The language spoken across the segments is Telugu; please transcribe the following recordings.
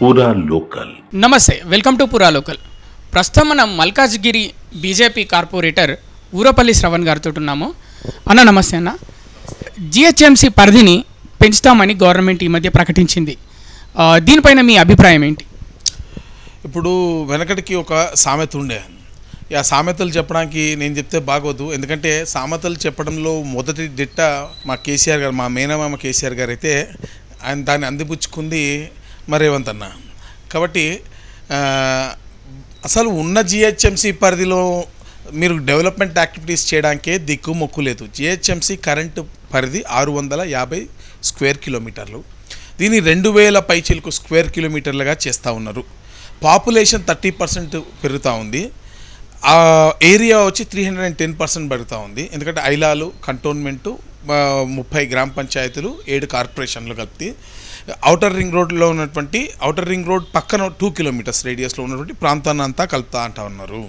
పూరా లోకల్. నమస్తే, వెల్కమ్ టు పూరా లోకల్. ప్రస్తుతం మనం మల్కాజ్గిరి బీజేపీ కార్పొరేటర్ ఊరపల్లి శ్రవణ్ గారితో ఉన్నాము. అన్న నమస్తే అన్న. జిహెచ్ఎంసీ పరిధిని పెంచుతామని గవర్నమెంట్ ఈ మధ్య ప్రకటించింది. దీనిపైన మీ అభిప్రాయం ఏంటి? ఇప్పుడు వెనకటికి ఒక సామెత ఉండే, ఆ సామెతలు చెప్పడానికి నేను చెప్తే బాగోదు. ఎందుకంటే సామెతలు చెప్పడంలో మొదటి దిట్ట మా కేసీఆర్ గారు, మా మేనమామ కేసీఆర్ గారు అయితే ఆయన దాన్ని అందిపుచ్చుకుంది రేవంత్ అన్న. కాబట్టి అసలు ఉన్న జిహెచ్ఎంసీ పరిధిలో మీరు డెవలప్మెంట్ యాక్టివిటీస్ చేయడానికే దిక్కు మొక్కు లేదు. జిహెచ్ఎంసీ కరెంటు పరిధి 650 స్క్వేర్ కిలోమీటర్లు. దీన్ని 2000 పైచీలకు స్క్వేర్ కిలోమీటర్లుగా చేస్తూ ఉన్నారు. పాపులేషన్ 30% పెరుగుతూ ఉంది. ఏరియా వచ్చి 310% పెరుగుతూ ఉంది. ఎందుకంటే ఐలాలు, కంటోన్మెంటు, 30 గ్రామ పంచాయతీలు, 7 కార్పొరేషన్లు కలిపి ఔటర్ రింగ్ రోడ్లో ఉన్నటువంటి, ఔటర్ రింగ్ రోడ్ పక్కన 2 కిలోమీటర్స్ రేడియస్లో ఉన్నటువంటి ప్రాంతాన్ని అంతా కలుపుతా అంటా ఉన్నారు.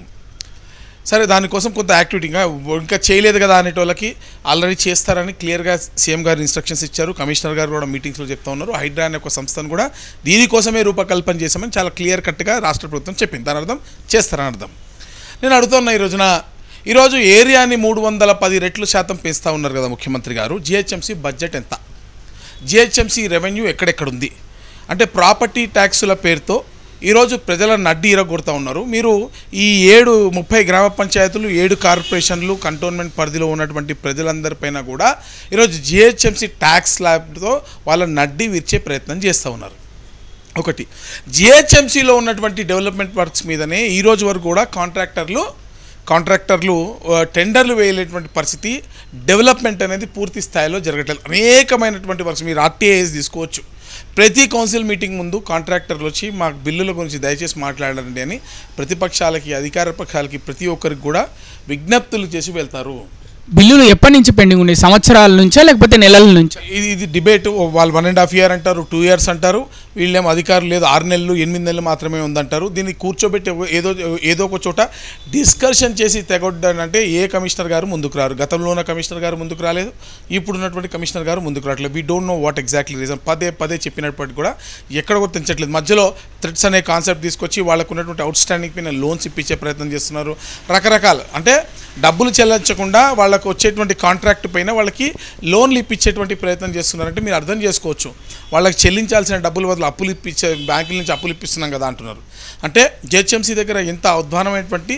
సరే, దానికోసం కొంత యాక్టివిటీగా ఇంకా చేయలేదు కదా అనేటోళ్ళకి ఆల్రెడీ చేస్తారని క్లియర్గా సీఎం గారు ఇన్స్ట్రక్షన్స్ ఇచ్చారు. కమిషనర్ గారు కూడా మీటింగ్స్లో చెప్తా ఉన్నారు. హైడ్రా అనే ఒక సంస్థను కూడా దీనికోసమే రూపకల్పన చేశామని చాలా క్లియర్ కట్గా రాష్ట్ర ప్రభుత్వం చెప్పింది. దాని అర్థం చేస్తారని అర్థం. నేను అడుగుతున్నా, ఈరోజు ఏరియాని 310 రెట్లు శాతం పెంచుతూ ఉన్నారు కదా ముఖ్యమంత్రి గారు. జిహెచ్ఎంసీ బడ్జెట్ ఎంత? జిహెచ్ఎంసీ రెవెన్యూ ఎక్కడెక్కడుంది? అంటే ప్రాపర్టీ ట్యాక్సుల పేరుతో ఈరోజు ప్రజల నడ్డి ఇరగొడుతూ ఉన్నారు. మీరు ఈ 30 గ్రామ పంచాయతీలు, 7 కార్పొరేషన్లు, కంటోన్మెంట్ పరిధిలో ఉన్నటువంటి ప్రజలందరిపైన కూడా ఈరోజు జిహెచ్ఎంసీ ట్యాక్స్ ల్యాబ్తో వాళ్ళ నడ్డి విరిచే ప్రయత్నం చేస్తూ ఉన్నారు. ఒకటి, జిహెచ్ఎంసీలో ఉన్నటువంటి డెవలప్మెంట్ వర్క్స్ మీదనే ఈరోజు వరకు కూడా కాంట్రాక్టర్లు టెండర్లు వేయలేటువంటి పరిస్థితి, డెవలప్మెంట్ అనేది పూర్తి స్థాయిలో జరగట్లేదు. అనేకమైనటువంటి వర్క్స్ మీరు ఆర్టీఐఎస్ తీసుకోవచ్చు. ప్రతి కౌన్సిల్ మీటింగ్ ముందు కాంట్రాక్టర్లు వచ్చి మా బిల్లుల గురించి దయచేసి మాట్లాడండి అని ప్రతిపక్షాలకి, అధికార పక్షాలకి, ప్రతి ఒక్కరికి కూడా విజ్ఞప్తులు చేసి వెళ్తారు. బిల్లులు ఎప్పటి నుంచి పెండింగ్ ఉన్నాయి? సంవత్సరాల నుంచా లేకపోతే నెలల నుంచా? ఇది డిబేట్. వాళ్ళు 1.5 years అంటారు, 2 years అంటారు. వీళ్ళేమో అధికారులు లేదు 6 నెలలు 8 నెలలు మాత్రమే ఉందంటారు. దీన్ని కూర్చోబెట్టి ఏదో ఒక చోట డిస్కషన్ చేసి తెగొడ్డానంటే ఏ కమిషనర్ గారు ముందుకు రారు. గతంలో ఉన్న కమిషనర్ గారు ముందుకు రాలేదు, ఇప్పుడున్నటువంటి కమిషనర్ గారు ముందుకు రావట్లేదు. We don't know what exactly reason. పదే చెప్పినప్పటికీ కూడా ఎక్కడ కూడా తెంచట్లేదు. మధ్యలో థ్రెట్స్ అనే కాన్సెప్ట్ తీసుకొచ్చి వాళ్ళకు ఉన్నటువంటి అవుట్ స్టాండింగ్ పైన లోన్స్ ఇప్పించే ప్రయత్నం చేస్తున్నారు. రకరకాల, అంటే డబ్బులు చెల్లించకుండా వాళ్ళకు వచ్చేటువంటి కాంట్రాక్ట్ పైన వాళ్ళకి లోన్లు ఇప్పించేటువంటి ప్రయత్నం చేస్తున్నారంటే మీరు అర్థం చేసుకోవచ్చు. వాళ్ళకి చెల్లించాల్సిన డబ్బుల బదులు అప్పులు ఇప్పించే, బ్యాంకుల నుంచి అప్పులు ఇప్పిస్తున్నాం కదా అంటున్నారు. అంటే జిహెచ్ఎంసీ దగ్గర ఎంత అధ్వానమైనటువంటి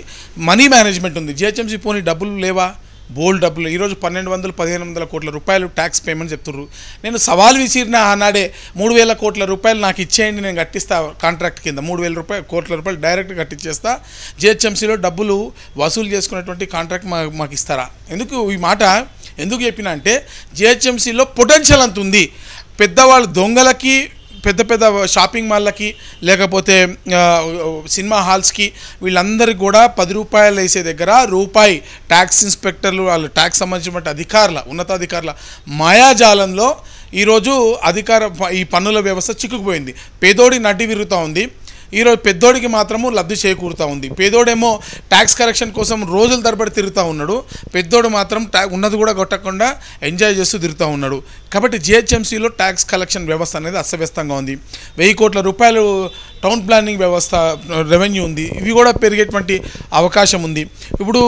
మనీ మేనేజ్మెంట్ ఉంది. జిహెచ్ఎంసీ పోనీ డబ్బులు లేవా? బోల్డ్ డబ్బులు. ఈరోజు 1200-1500 కోట్ల రూపాయలు ట్యాక్స్ పేమెంట్ చెప్తున్నారు. నేను సవాల్ విసిరిన ఆనాడే 3000 కోట్ల రూపాయలు నాకు ఇచ్చేయండి, నేను కట్టిస్తా కాంట్రాక్ట్ కింద 3000 కోట్ల రూపాయలు డైరెక్ట్గా కట్టించేస్తా, జిహెచ్ఎంసీలో డబ్బులు వసూలు చేసుకునేటువంటి కాంట్రాక్ట్ మాకు ఇస్తారా? ఈ మాట ఎందుకు చెప్పినా అంటే జిహెచ్ఎంసీలో పొటెన్షియల్ అంత ఉంది. పెద్దవాళ్ళు దొంగలకి, పెద్ద షాపింగ్ మాల్లకి, లేకపోతే సినిమా హాల్స్కి, వీళ్ళందరికీ కూడా 10 రూపాయలు వేసే దగ్గర రూపాయి ట్యాక్స్ ఇన్స్పెక్టర్లు, వాళ్ళు ట్యాక్స్ సంబంధించిన ఉన్నతాధికారుల మాయాజాలంలో ఈరోజు ఈ పన్నుల వ్యవస్థ చిక్కుకుపోయింది. పేదోడి నడ్డి విరుగుతూ ఉంది. ఈరోజు పెద్దోడికి మాత్రము లబ్ధి చేకూరుతూ ఉంది. పేదోడేమో ట్యాక్స్ కరెక్షన్ కోసం రోజుల తరబడి తిరుగుతూ ఉన్నాడు. పెద్దోడు మాత్రం ఉన్నది కూడా కొట్టకుండా ఎంజాయ్ చేస్తూ తిరుగుతూ ఉన్నాడు. కాబట్టి జిహెచ్ఎంసీలో ట్యాక్స్ కలెక్షన్ వ్యవస్థ అనేది అస్తవ్యస్తంగా ఉంది. 1000 కోట్ల రూపాయలు టౌన్ ప్లానింగ్ వ్యవస్థ రెవెన్యూ ఉంది. ఇవి కూడా పెరిగేటువంటి అవకాశం ఉంది. ఇప్పుడు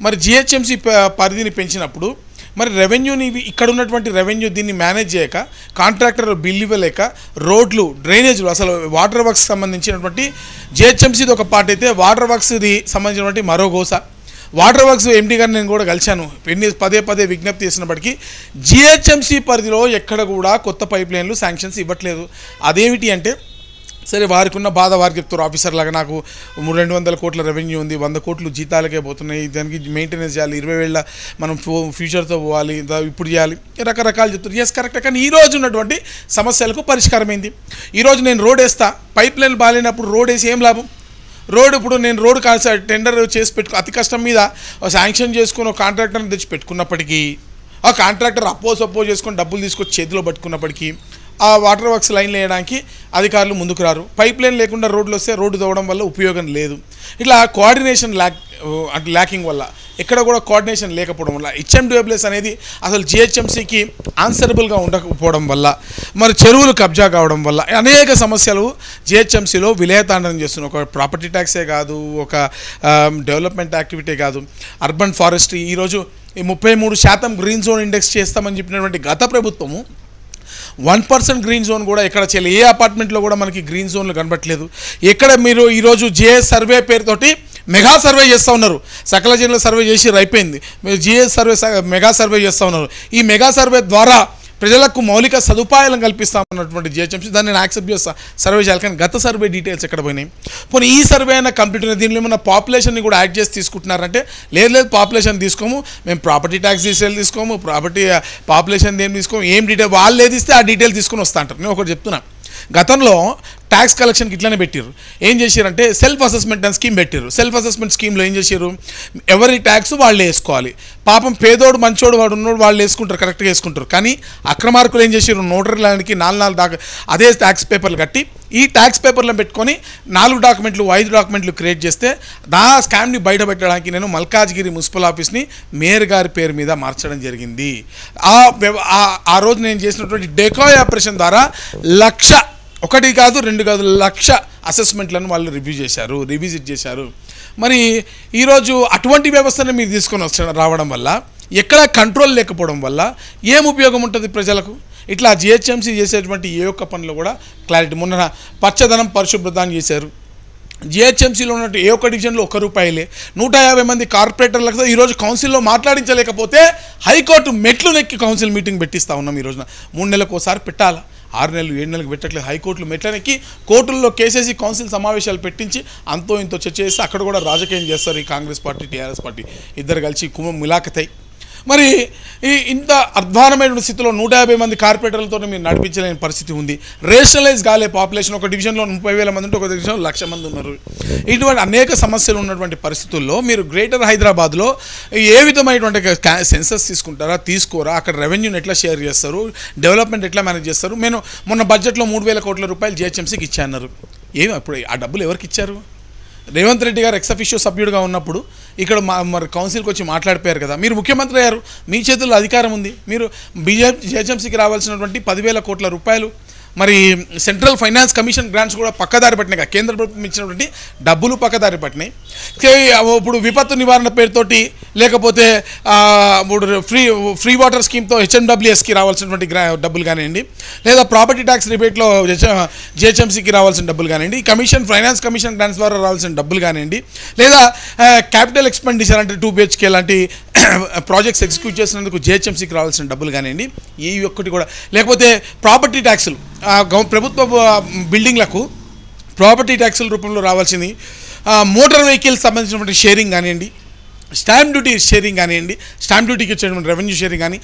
మరి జిహెచ్ఎంసీ పరిధిని పెంచినప్పుడు మరి రెవెన్యూని, ఇక్కడ ఉన్నటువంటి రెవెన్యూ దీన్ని మేనేజ్ చేయక, కాంట్రాక్టర్ బిల్లు ఇవ్వలేక, రోడ్లు, డ్రైనేజీలు, అసలు వాటర్ వర్క్స్ సంబంధించినటువంటి జిహెచ్ఎంసీది ఒక పార్ట్ అయితే వాటర్ వర్క్స్ది సంబంధించినటువంటి మరో గోస. వాటర్ వర్క్స్ ఎండీ గారిని నేను కూడా కలిశాను. పదే విజ్ఞప్తి చేసినప్పటికీ జిహెచ్ఎంసీ పరిధిలో ఎక్కడ కూడా కొత్త పైప్ లైన్లు శాంక్షన్స్ ఇవ్వట్లేదు. అదేమిటి అంటే, సరే వారికి ఉన్న బాధ వారికి చెప్తారు. ఆఫీసర్ లాగా నాకు 200 కోట్ల రెవెన్యూ ఉంది, 100 కోట్లు జీతాలకే పోతున్నాయి, దానికి మెయింటెనెన్స్ చేయాలి, 20,000 మనం ఫ్యూచర్తో పోవాలి, ఇప్పుడు చేయాలి, రకరకాలు చెప్తారు. ఎస్ కరెక్టే. కానీ ఈరోజు ఉన్నటువంటి సమస్యలకు పరిష్కారం ఏంది? ఈరోజు నేను రోడ్ వేస్తా, పైప్ లైన్ బాగాలేనప్పుడు రోడ్ వేసి ఏం లాభం? ఇప్పుడు నేను రోడ్ టెండర్ చేసి అతి కష్టం మీద శాంక్షన్ చేసుకుని ఒక కాంట్రాక్టర్ని తెచ్చి పెట్టుకున్నప్పటికీ, ఆ కాంట్రాక్టర్ అపోజ్ చేసుకొని డబ్బులు తీసుకొచ్చి చేతిలో పట్టుకున్నప్పటికీ ఆ వాటర్ వర్క్స్ లైన్లు వేయడానికి అధికారులు ముందుకు రారు. పైప్ లైన్ లేకుండా రోడ్లు వస్తే రోడ్డు తవ్వడం వల్ల ఉపయోగం లేదు. ఇట్లా కోఆర్డినేషన్ ల్యాకింగ్ వల్ల ఎక్కడ కూడా కోఆర్డినేషన్ లేకపోవడం వల్ల హెచ్ఎండిడబ్ల్యూఎస్ అనేది అసలు జిహెచ్ఎంసీకి ఆన్సరబుల్గా ఉండకపోవడం వల్ల మరి చెరువులు కబ్జా కావడం వల్ల అనేక సమస్యలు జిహెచ్ఎంసీలో విలయతాండనం చేస్తున్నాయి. ఒక ప్రాపర్టీ ట్యాక్సే కాదు, ఒక డెవలప్మెంట్ యాక్టివిటీ కాదు, అర్బన్ ఫారెస్ట్రీ. ఈరోజు ఈ 33% గ్రీన్ జోన్ ఇండెక్స్ చేస్తామని చెప్పినటువంటి గత ప్రభుత్వము 1% గ్రీన్ జోన్ కూడా ఎక్కడ చేయలేదు. ఏ అపార్ట్మెంట్లో కూడా మనకి గ్రీన్ జోన్లు కనబట్టలేదు. ఎక్కడ మీరు ఈరోజు జిఎస్ సర్వే పేరుతోటి మెగా సర్వే చేస్తూ ఉన్నారు. సకల జిల్లా సర్వే చేసి అయిపోయింది, మీరు జిఎస్ సర్వే మెగా సర్వే చేస్తూ ఉన్నారు. ఈ మెగా సర్వే ద్వారా ప్రజలకు మౌలిక సదుపాయాలను కల్పిస్తామన్నటువంటి జిహెచ్ఎంసీ దాన్ని నేను యాక్సెప్ట్ చేస్తా, సర్వే చేయాలి. కానీ గత సర్వే డీటెయిల్స్ ఎక్కడ పోయినాయి? పోనీ ఈ సర్వే అయినా కంప్లీట్ ఉంది, దీనిలో ఏమన్నా పాపులేషన్ని కూడా యాడ్ చేసి తీసుకుంటున్నారంటే లేదు పాపులేషన్ తీసుకోము, మేము ప్రాపర్టీ ట్యాక్స్ డీటెయిల్ తీసుకోము, పాపులేషన్ ఏం తీసుకోము, ఏం డీటెయిల్ వాళ్ళు ఏది ఇస్తే ఆ డీటెయిల్ తీసుకొని వస్తా అంటారు. నేను ఒకటి చెప్తున్నా, గతంలో ట్యాక్స్ కలెక్షన్కి ఇట్లనే పెట్టారు. ఏం చేశారంటే సెల్ఫ్ అసెస్మెంట్ అని స్కీమ్ పెట్టారు. సెల్ఫ్ అసెస్మెంట్ స్కీమ్లో ఏం చేశారు, ఎవరి ట్యాక్స్ వాళ్ళే వేసుకోవాలి. పాపం పేదోడు మంచోడు వాడు ఉన్నోడు వాళ్ళు వేసుకుంటారు, కరెక్ట్గా వేసుకుంటారు. కానీ అక్రమార్కులు ఏం చేశారు, నోటరీ ల్యాండ్కి 4 దాకా అదే ట్యాక్స్ పేపర్లు కట్టి ఈ ట్యాక్స్ పేపర్లను పెట్టుకొని 4 డాక్యుమెంట్లు 5 డాక్యుమెంట్లు క్రియేట్ చేస్తే ఆ స్కామ్ని బయటపెట్టడానికి నేను మల్కాజ్గిరి మున్సిపల్ ఆఫీస్ని మేయర్ గారి పేరు మీద మార్చడం జరిగింది. ఆ రోజు నేను చేసినటువంటి డెకాయ్ ఆపరేషన్ ద్వారా 1,00,000 1 కాదు 2 కాదు 1,00,000 అసెస్మెంట్లను వాళ్ళు రివిజిట్ చేశారు. మరి ఈరోజు అటువంటి వ్యవస్థను మీరు తీసుకొని రావడం వల్ల ఎక్కడ కంట్రోల్ లేకపోవడం వల్ల ఏం ఉపయోగం ఉంటుంది ప్రజలకు? ఇట్లా జిహెచ్ఎంసీ చేసేటువంటి ఏ ఒక్క పనిలో కూడా క్లారిటీ. మొన్న పచ్చదనం పరిశుభ్రత చేశారు. జిహెచ్ఎంసీలో ఉన్నట్టు ఏ ఒక్క డివిజన్లో ₹1 150 మంది కార్పొరేటర్లతో ఈరోజు కౌన్సిల్లో మాట్లాడించలేకపోతే హైకోర్టు మెట్లు నెక్కి కౌన్సిల్ మీటింగ్ పెట్టిస్తూ ఉన్నాం. ఈ రోజున 3 నెలలకు ఒకసారి పెట్టాలా, 6 నెలలు 7 నెలలకు పెట్టట్లేదు. హైకోర్టులు మెట్లనెక్కి కోర్టుల్లో కేసేసి కౌన్సిల్ సమావేశాలు పెట్టించి అంతో ఇంతో చర్చ చేసి అక్కడ కూడా రాజకీయం చేస్తారు ఈ కాంగ్రెస్ పార్టీ టీఆర్ఎస్ పార్టీ ఇద్దరు కలిసి మిలాఖతై. మరి ఇంత అధ్వానమైన స్థితిలో 150 మంది కార్పొరేటర్లతో మీరు నడిపించలేని పరిస్థితి ఉంది. రేషనలైజ్ కాలే పాపులేషన్. ఒక డివిజన్లో 30,000 మంది ఉంటే ఒక డివిజన్లో 1,00,000 మంది ఉన్నారు. ఇటువంటి అనేక సమస్యలు ఉన్నటువంటి పరిస్థితుల్లో మీరు గ్రేటర్ హైదరాబాద్లో ఏ విధమైనటువంటి సెన్సస్ తీసుకుంటారా, తీసుకోరా, అక్కడ రెవెన్యూని ఎట్లా షేర్ చేస్తారు, డెవలప్మెంట్ ఎట్లా మేనేజ్ చేస్తారు? నేను మొన్న బడ్జెట్లో 3,000 కోట్ల రూపాయలు జిహెచ్ఎంసీకి ఇచ్చాన్నారు. ఏమి అప్పుడు ఆ డబ్బులు ఎవరికి ఇచ్చారు? రేవంత్ రెడ్డి గారు ఎక్సఫిషియో సభ్యుడిగా ఉన్నప్పుడు ఇక్కడ మరి కౌన్సిల్కి వచ్చి మాట్లాడిపోయారు కదా. మీరు ముఖ్యమంత్రి అయ్యారు, మీ చేతుల్లో అధికారం ఉంది. మీరు జిహెచ్ఎంసీకి రావాల్సినటువంటి 10,000 కోట్ల రూపాయలు మరి సెంట్రల్ ఫైనాన్స్ కమిషన్ గ్రాంట్స్ కూడా పక్కదారి పట్టినాయి. కేంద్ర ప్రభుత్వం ఇచ్చినటువంటి డబ్బులు పక్కదారి పట్టినాయి. ఇప్పుడు విపత్తు నివారణ పేరుతోటి లేకపోతే ఇప్పుడు ఫ్రీ వాటర్ స్కీమ్తో హెచ్ఎండబ్ల్యూఎస్కి రావాల్సినటువంటి డబ్బులు కానివ్వండి, లేదా ప్రాపర్టీ ట్యాక్స్ రిబేట్లో జిహెచ్ఎంసీకి రావాల్సిన డబ్బులు కానివ్వండి, ఫైనాన్స్ కమిషన్ గ్రాంట్స్ ద్వారా రావాల్సిన డబ్బులు కానివ్వండి, లేదా క్యాపిటల్ ఎక్స్పెండిచర్ అంటే 2 BHK లాంటి ప్రాజెక్ట్స్ ఎగ్జిక్యూట్ చేసినందుకు జిహెచ్ఎంసీకి రావాల్సిన డబ్బులు కానివ్వండి, ఈ ఒక్కటి కూడా, లేకపోతే ప్రాపర్టీ ట్యాక్సులు ప్రభుత్వ బిల్డింగ్లకు ప్రాపర్టీ ట్యాక్సుల రూపంలో రావాల్సింది, మోటార్ వెహికల్స్ సంబంధించినటువంటి షేరింగ్ కానివ్వండి, స్టాంప్ డ్యూటీ షేరింగ్ కానివ్వండి, స్టాంప్ డ్యూటీకి ఇచ్చేటువంటి రెవెన్యూ షేరింగ్ కానీ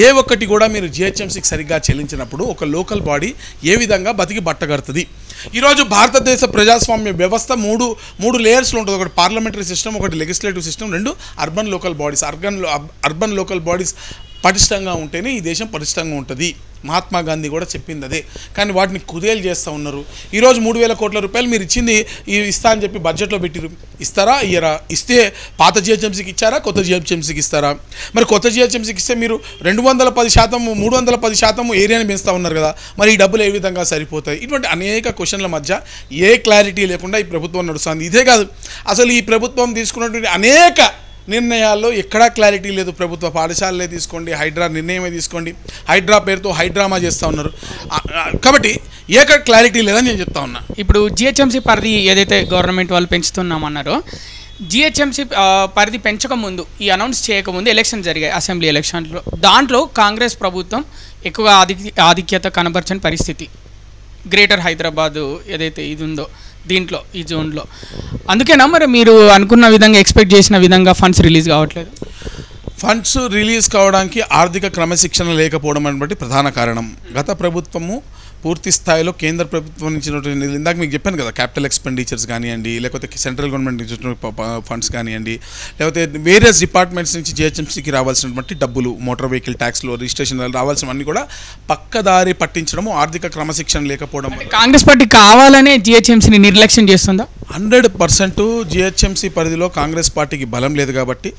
ఏ ఒక్కటి కూడా మీరు జిహెచ్ఎంసీకి సరిగ్గా చెల్లించినప్పుడు ఒక లోకల్ బాడీ ఏ విధంగా బతికి బట్టగడుతుంది? ఈరోజు భారతదేశ ప్రజాస్వామ్య వ్యవస్థ మూడు లేయర్స్లో ఉంటుంది. ఒకటి పార్లమెంటరీ సిస్టమ్, ఒకటి legislative system, 2 urban local bodies. Urban local bodies పటిష్టంగా ఉంటేనే ఈ దేశం పటిష్టంగా ఉంటుంది. మహాత్మా గాంధీ కూడా చెప్పింది అదే. కానీ వాటిని కుదేలు చేస్తూ ఉన్నారు. ఈరోజు 3,000 కోట్ల రూపాయలు మీరు ఇచ్చింది ఇస్తా అని చెప్పి బడ్జెట్లో పెట్టిరు. ఇస్తారా ఇయ్యరా? ఇస్తే పాత జిహెచ్ఎంసీకి ఇచ్చారా, కొత్త జిహెచ్ఎంసీకి ఇస్తారా? మరి కొత్త జిహెచ్ఎంసీకి ఇస్తే మీరు 210% 310% ఏరియాని పెంచుతూ ఉన్నారు కదా, మరి ఈ డబ్బులు ఏ విధంగా సరిపోతాయి? ఇటువంటి అనేక క్వశ్చన్ల మధ్య ఏ క్లారిటీ లేకుండా ఈ ప్రభుత్వం నడుస్తుంది. ఇదే కాదు, అసలు ఈ ప్రభుత్వం తీసుకున్నటువంటి అనేక నిర్ణయాల్లో ఎక్కడా క్లారిటీ లేదు. ప్రభుత్వ పాఠశాలలే తీసుకోండి, హైడ్రా నిర్ణయమే తీసుకోండి, హైడ్రా పేరుతో హైడ్రామా చేస్తూ ఉన్నారు. కాబట్టి ఎక్కడ క్లారిటీ లేదని నేను చెప్తా ఉన్నా. ఇప్పుడు జిహెచ్ఎంసీ పరిధి ఏదైతే గవర్నమెంట్ వాళ్ళు పెంచుతున్నామన్నారో, జిహెచ్ఎంసీ పరిధి పెంచకముందు, ఈ అనౌన్స్ చేయకముందు ఎలక్షన్ జరిగాయి, అసెంబ్లీ ఎలక్షన్లో. దాంట్లో కాంగ్రెస్ ప్రభుత్వం ఎక్కువగా ఆధిక్యత కనబర్చని పరిస్థితి గ్రేటర్ హైదరాబాదు ఏదైతే ఇది ఉందో దీంట్లో, ఈ జోన్లో. అందుకేనా మరి మీరు అనుకున్న విధంగా ఎక్స్పెక్ట్ చేసిన విధంగా ఫండ్స్ రిలీజ్ కావట్లేదు? ఫండ్స్ రిలీజ్ కావడానికి ఆర్థిక క్రమశిక్షణ లేకపోవడం అనేది ప్రధాన కారణం. గత ప్రభుత్వము పూర్తి స్థాయిలో కేంద్ర ప్రభుత్వం ఇచ్చినటువంటి, ఇందాక మీకు చెప్పాను కదా, క్యాపిటల్ ఎక్స్పెండిచర్స్ కానివ్వండి, లేకపోతే సెంట్రల్ గవర్నమెంట్ ఇచ్చినటువంటి ఫండ్స్ కానివ్వండి, లేకపోతే వేరియస్ డిపార్ట్మెంట్స్ నుంచి జిహెచ్ఎంసీకి రావాల్సినటువంటి డబ్బులు, మోటార్ వెహికల్ ట్యాక్స్లో రిజిస్ట్రేషన్ రావాల్సినవన్నీ కూడా పక్కదారి పట్టించడము, ఆర్థిక క్రమశిక్షణ లేకపోవడం. కాంగ్రెస్ పార్టీ కావాలనే జిహెచ్ఎంసీని నిర్లక్ష్యం చేస్తుందా? 100% జిహెచ్ఎంసీ పరిధిలో కాంగ్రెస్ పార్టీకి బలం లేదు కాబట్టి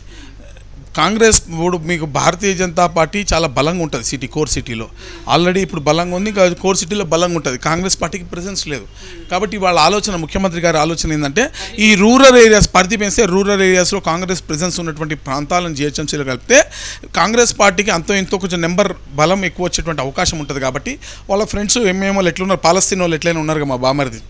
కాంగ్రెస్ ఇప్పుడు మీకు భారతీయ జనతా పార్టీ చాలా బలంగా ఉంటుంది సిటీ, కోర్ సిటీలో ఆల్రెడీ ఇప్పుడు బలంగా ఉంది. ఇంకా కోర్ సిటీలో బలంగా ఉంటుంది. కాంగ్రెస్ పార్టీకి ప్రెజెన్స్ లేదు. కాబట్టి వాళ్ళ ఆలోచన, ముఖ్యమంత్రి గారి ఆలోచన ఏంటంటే ఈ రూరల్ ఏరియాస్ పరిధి పెంచితే రూరల్ ఏరియాస్లో కాంగ్రెస్ ప్రెజెన్స్ ఉన్నటువంటి ప్రాంతాలను జిహెచ్ఎంసీలో కలిపితే కాంగ్రెస్ పార్టీకి అంతో ఇంతో కొంచెం నెంబర్ బలం ఎక్కువ వచ్చేటువంటి అవకాశం ఉంటుంది. కాబట్టి వాళ్ళ ఫ్రెండ్స్ ఎంఏం వాళ్ళు ఎట్లున్నారు, పాలస్తీన్ వాళ్ళు ఎట్లయినా ఉన్నారు కదా, మా బామర్ది,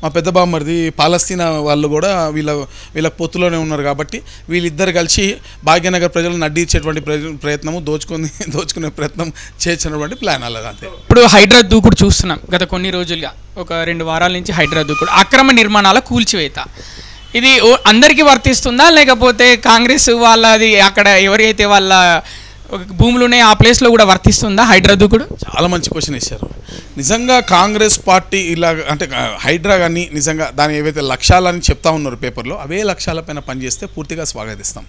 మా పెద్ద బామ్మరిది పాలస్తీనా వాళ్ళు కూడా వీళ్ళ పొత్తులోనే ఉన్నారు. కాబట్టి వీళ్ళిద్దరు కలిసి భాగ్యనగర్ ప్రజలను అడ్డించేటువంటి ప్రయత్నము, దోచుకునే ప్రయత్నం చేసినటువంటి ప్లాన్ అలాగా. అంతే. ఇప్పుడు హైడ్రా దూకుడు చూస్తున్నాం గత కొన్ని రోజులుగా, ఒక 2 వారాల నుంచి హైడ్రా దూకుడు, అక్రమ నిర్మాణాల కూల్చివేత. ఇది అందరికీ వర్తిస్తుందా, లేకపోతే కాంగ్రెస్ వాళ్ళది అక్కడ ఎవరైతే వాళ్ళ భూములు ఉన్నాయి ఆ ప్లేస్లో కూడా వర్తిస్తుందా హైడ్రా దూకుడు? చాలా మంచి క్వశ్చన్ వేశారు. నిజంగా కాంగ్రెస్ పార్టీ ఇలా అంటే హైడ్రా కానీ నిజంగా దాని ఏవైతే లక్ష్యాలని చెప్తా ఉన్నారు పేపర్లో, అవే లక్ష్యాలపైన పనిచేస్తే పూర్తిగా స్వాగతిస్తాం.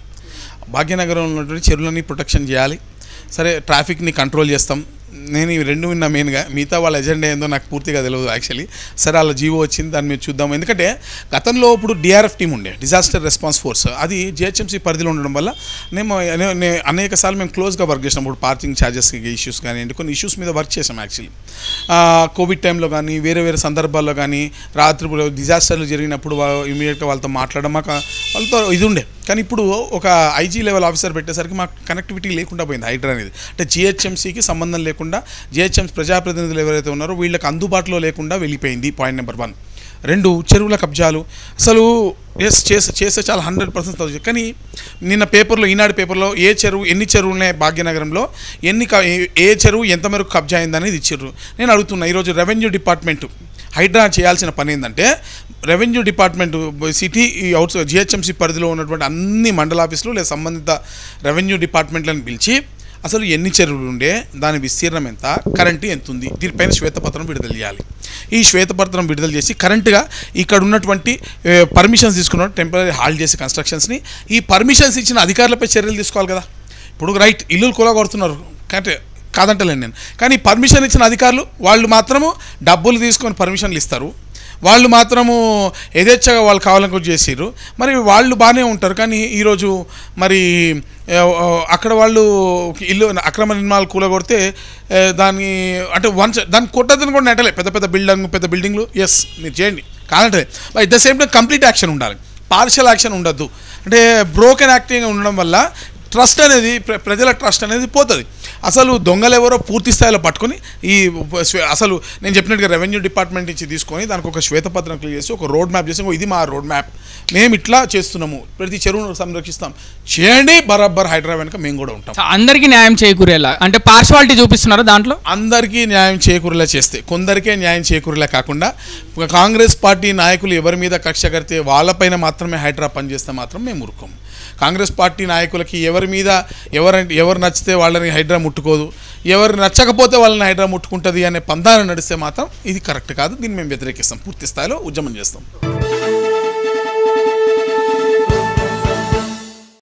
భాగ్యనగరంలో ఉన్నటువంటి చెరువులని ప్రొటెక్షన్ చేయాలి, సరే ట్రాఫిక్ని కంట్రోల్ చేస్తాం. నేను ఇవి రెండు విన్నా మెయిన్గా, మిగతా వాళ్ళ ఎజెండా ఏందో నాకు పూర్తిగా తెలియదు యాక్చువల్లీ. సరే అలా జీవో వచ్చింది, దాన్ని మీరు చూద్దాం. ఎందుకంటే గతంలో ఇప్పుడు డిఆర్ఎఫ్ టీం ఉండే, డిజాస్టర్ రెస్పాన్స్ ఫోర్స్, అది జిహెచ్ఎంసీ పరిధిలో ఉండడం వల్ల అనేక సార్లు మేము క్లోజ్గా వర్క్ చేసినాం. ఇప్పుడు పార్కింగ్ ఛార్జెస్ ఇష్యూస్ కానివ్వండి, కొన్ని ఇష్యూస్ మీద వర్క్ చేసాం యాక్చువల్లీ. కోవిడ్ టైంలో కానీ వేరే సందర్భాల్లో కానీ రాత్రి డిజాస్టర్లు జరిగినప్పుడు ఇమీడియట్గా వాళ్ళతో మాట్లాడడం, మాకు వాళ్ళతో ఇది ఉండే. కానీ ఇప్పుడు ఒక ఐజీ లెవెల్ ఆఫీసర్ పెట్టేసరికి మాకు కనెక్టివిటీ లేకుండా పోయింది హైడ్రా అనేది. అంటే జిహెచ్ఎంసీకి సంబంధం లేకుండా జిహెచ్ఎంసీ ప్రజాప్రతినిధులు ఎవరైతే ఉన్నారో వీళ్ళకి అందుబాటులో లేకుండా వెళ్ళిపోయింది. Point number 1. 2, చెరువుల కబ్జాలు అసలు చేస్తే చాలా 100% కానీ నిన్న పేపర్లో, ఈనాడు పేపర్లో ఎన్ని చెరువులు ఉన్నాయి భాగ్యనగరంలో, ఏ చెరువు ఎంత మేరకు కబ్జా అయిందనేది ఇచ్చారు. నేను అడుగుతున్నా, ఈరోజు రెవెన్యూ డిపార్ట్మెంట్ హైడ్రా చేయాల్సిన పని ఏంటంటే, రెవెన్యూ డిపార్ట్మెంట్ సిటీ జిహెచ్ఎంసీ పరిధిలో ఉన్నటువంటి అన్ని మండల ఆఫీసులు లేదా సంబంధిత రెవెన్యూ డిపార్ట్మెంట్లను పిలిచి అసలు ఎన్ని చెరువులు ఉండే, దాని విస్తీర్ణం ఎంత, కరెంటు ఎంత ఉంది, దీనిపైన శ్వేతపత్రం విడుదల చేయాలి. ఈ శ్వేతపత్రం విడుదల చేసి కరెంటుగా ఇక్కడ ఉన్నటువంటి పర్మిషన్స్ తీసుకున్న టెంపరీ హాల్ట్ చేసి కన్స్ట్రక్షన్స్ని, ఈ పర్మిషన్స్ ఇచ్చిన అధికారులపై చర్యలు తీసుకోవాలి కదా. ఇప్పుడు రైట్, ఇల్లులు కూలగొడుతున్నారు కాదంటలేను నేను, కానీ పర్మిషన్ ఇచ్చిన అధికారులు వాళ్ళు మాత్రము డబ్బులు తీసుకొని పర్మిషన్లు ఇస్తారు, వాళ్ళు మాత్రము యథేచ్ఛగా వాళ్ళు కావాలని చేసిర్రు. మరి వాళ్ళు బాగానే ఉంటారు, కానీ ఈరోజు మరి అక్కడ వాళ్ళు ఇల్లు అక్రమ నిర్మాణాలు కూలగొడితే దాన్ని అంటే దాన్ని కొట్టదని కూడా నెట్టలే. పెద్ద బిల్డింగ్లు ఎస్ మీరు చేయండి కాదంటే, at the same time complete action ఉండాలి, పార్షియల్ యాక్షన్ ఉండద్దు. అంటే బ్రోకెన్ యాక్టింగ్ ఉండడం వల్ల ట్రస్ట్ అనేది, ప్రజల ట్రస్ట్ అనేది పోతుంది. అసలు దొంగలు ఎవరో పూర్తి స్థాయిలో పట్టుకొని అసలు నేను చెప్పినట్టుగా రెవెన్యూ డిపార్ట్మెంట్ నుంచి తీసుకొని దానికి ఒక శ్వేతపత్రం క్లియర్ చేసి ఒక రోడ్ మ్యాప్ చేసి, ఇది మా రోడ్ మ్యాప్, మేము ఇట్లా చేస్తున్నాము, ప్రతి చెరువును సంరక్షిస్తాం, చేయండి, బరాబర్ హైడ్రా వెనుక మేము కూడా ఉంటాం. అందరికీ న్యాయం చేకూరేలా అంటే పార్షియాలిటీ చూపిస్తున్నారు దాంట్లో. అందరికీ న్యాయం చేకూరేలా చేస్తే, కొందరికే న్యాయం చేకూరేలా కాకుండా కాంగ్రెస్ పార్టీ నాయకులు ఎవరి మీద కక్ష కడితే వాళ్ళపైన మాత్రమే హైడ్రా పనిచేస్తే మాత్రం మేము ఊరుకోము. కాంగ్రెస్ పార్టీ నాయకులకి ఎవరు నచ్చితే వాళ్ళని హైడ్రా ముట్టుకోదు, ఎవరు నచ్చకపోతే వాళ్ళని హైడ్రా ముట్టుకుంటుంది అనే పందాన్ని నడిస్తే మాత్రం ఇది కరెక్ట్ కాదు. దీన్ని మేము వ్యతిరేకిస్తాం, పూర్తి స్థాయిలో ఉద్యమం చేస్తాం.